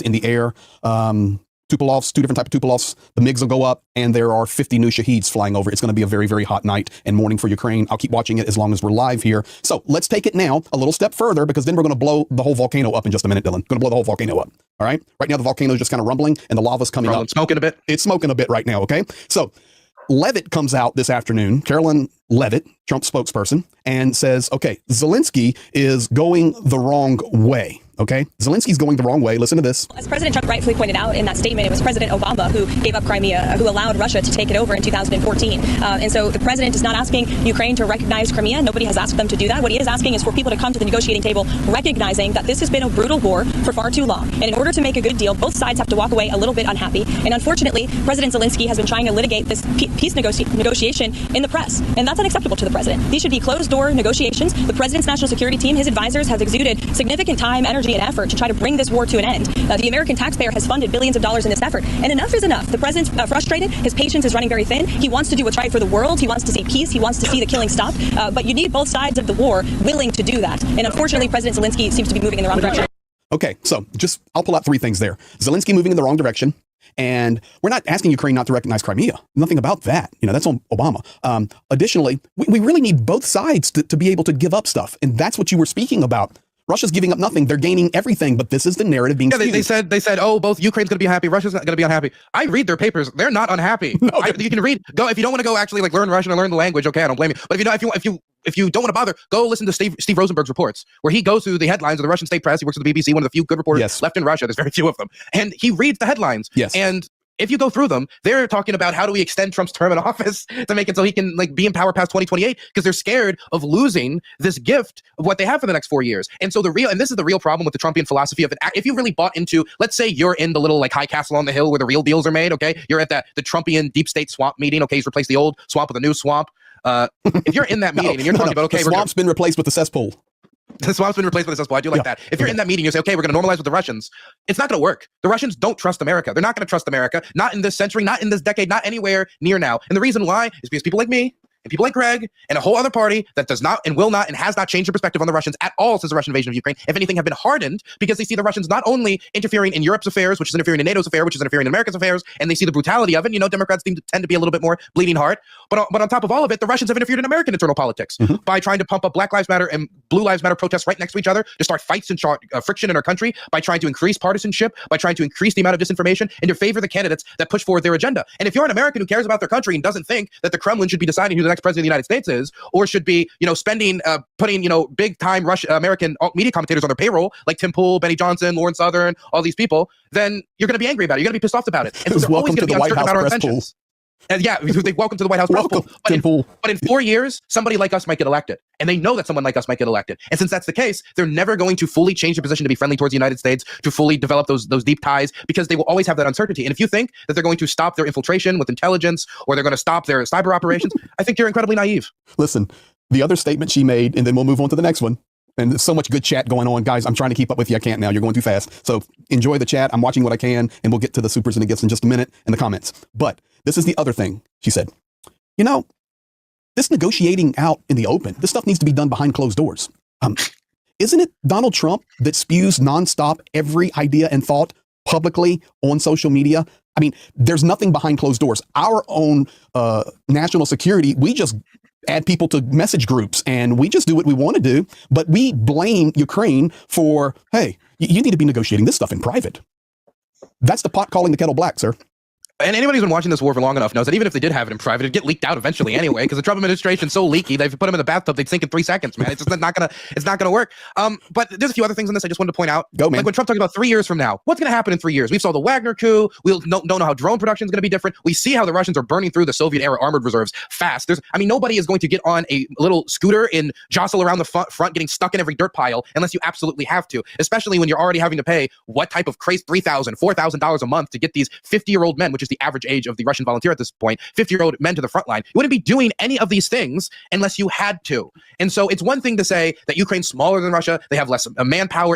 in the air. Tupolovs, two different types of Tupolovs. The MiGs will go up, and there are 50 new Shaheeds flying over. It's going to be a very, very hot night and morning for Ukraine. I'll keep watching it as long as we're live here. So let's take it now a little step further, because then we're going to blow the whole volcano up in just a minute, Dylan. Going to blow the whole volcano up. All right? Right now, the volcano is just kind of rumbling, and the lava's coming up. Smoking a bit. It's smoking a bit right now, okay? So Levitt comes out this afternoon, Carolyn Levitt, Trump's spokesperson, and says, okay, Zelensky is going the wrong way. Okay, Zelensky's going the wrong way. Listen to this. As President Trump rightfully pointed out in that statement, it was President Obama who gave up Crimea, who allowed Russia to take it over in 2014. And so the president is not asking Ukraine to recognize Crimea. Nobody has asked them to do that. What he is asking is for people to come to the negotiating table, recognizing that this has been a brutal war for far too long. And in order to make a good deal, both sides have to walk away a little bit unhappy. And unfortunately, President Zelensky has been trying to litigate this peace negotiation in the press. And that's unacceptable to the president. These should be closed-door negotiations. The president's national security team, his advisors, have exuded significant time, energy, and effort to try to bring this war to an end. The American taxpayer has funded billions of dollars in this effort, and enough is enough. The president's frustrated. His patience is running very thin. He wants to do what's right for the world. He wants to see peace. He wants to see the killing stop. But you need both sides of the war willing to do that. And unfortunately, President Zelensky seems to be moving in the wrong direction. Okay, so I'll pull out three things there. Zelensky moving in the wrong direction. And we're not asking Ukraine not to recognize Crimea. Nothing about that. That's on Obama. Additionally, we really need both sides to be able to give up stuff. And that's what you were speaking about. Russia's giving up nothing. They're gaining everything, but this is the narrative being skewed. They said, oh, both Ukraine's going to be happy, Russia's going to be unhappy. I read their papers. They're not unhappy. No, you can go if you don't want to go actually learn Russian or learn the language. Okay, I don't blame you. But if you don't want to bother, go listen to Steve Rosenberg's reports, where he goes through the headlines of the Russian state press. He works at the BBC, one of the few good reporters left in Russia. There's very few of them, and he reads the headlines. Yes. And if you go through them, they're talking about how do we extend Trump's term in office to make it so he can be in power past 2028, because they're scared of losing this gift of what they have for the next 4 years. And so this is the real problem with the Trumpian philosophy of it. If you really bought into, let's say you're in the little high castle on the hill where the real deals are made, okay? You're at the Trumpian deep state swamp meeting, okay? He's replaced the old swamp with a new swamp. If you're in that meeting and you're talking about, okay, the swamp's been replaced with the cesspool. The swamp's been replaced with this. I do like that. If you're in that meeting, you say, okay, we're going to normalize with the Russians. It's not going to work. The Russians don't trust America. They're not going to trust America. Not in this century, not in this decade, not anywhere near now. And the reason why is because people like me and people like Greg and a whole other party that does not and will not and has not changed their perspective on the Russians at all since the Russian invasion of Ukraine, if anything, have been hardened because they see the Russians not only interfering in Europe's affairs, which is interfering in NATO's affairs, which is interfering in America's affairs, and they see the brutality of it. Democrats tend to be a little bit more bleeding heart. But on top of all of it, the Russians have interfered in American internal politics by trying to pump up Black Lives Matter and Blue Lives Matter protests right next to each other to start fights and friction in our country, by trying to increase partisanship, by trying to increase the amount of disinformation, and to favor the candidates that push forward their agenda. And if you're an American who cares about their country and doesn't think that the Kremlin should be deciding who the next president of the United States is, or should be, putting, big time American media commentators on their payroll, like Tim Pool, Benny Johnson, Lawrence Southern, all these people, then you're going to be angry about it. You're going to be pissed off about it. And so they're always going to be uncertain about our intentions. And they welcome to the White House press pool. But in 4 years, somebody like us might get elected. And they know that someone like us might get elected. And since that's the case, they're never going to fully change their position to be friendly towards the United States, to fully develop those deep ties, because they will always have that uncertainty. And if you think that they're going to stop their infiltration with intelligence, or they're going to stop their cyber operations, I think you're incredibly naive. Listen, the other statement she made, and then we'll move on to the next one. And there's so much good chat going on. Guys, I'm trying to keep up with you. I can't now. You're going too fast. So enjoy the chat. I'm watching what I can, and we'll get to the supers and the gifts in just a minute in the comments. But this is the other thing she said. This negotiating out in the open, this stuff needs to be done behind closed doors. Isn't it Donald Trump that spews nonstop every idea and thought publicly on social media? I mean, there's nothing behind closed doors. Our own national security, we just add people to message groups and we just do what we want to do. But we blame Ukraine for, hey, you need to be negotiating this stuff in private. That's the pot calling the kettle black, sir. And anybody who's been watching this war for long enough knows that even if they did have it in private, it'd get leaked out eventually anyway, because the Trump administration's so leaky, they've put them in the bathtub, they'd sink in 3 seconds, man. It's just not gonna work. But there's a few other things on this I just wanted to point out. Go, man. Like when Trump talked about 3 years from now, what's gonna happen in 3 years? We saw the Wagner coup. We don't know how drone production is gonna be different. We see how the Russians are burning through the Soviet era armored reserves fast. Nobody is going to get on a little scooter and jostle around the front, getting stuck in every dirt pile unless you absolutely have to, especially when you're already having to pay what type of crazy $3,000, $4,000 a month to get these 50-year-old men, which is the average age of the Russian volunteer at this point, 50-year-old men to the front line. You wouldn't be doing any of these things unless you had to. And so it's one thing to say that Ukraine's smaller than Russia, they have less manpower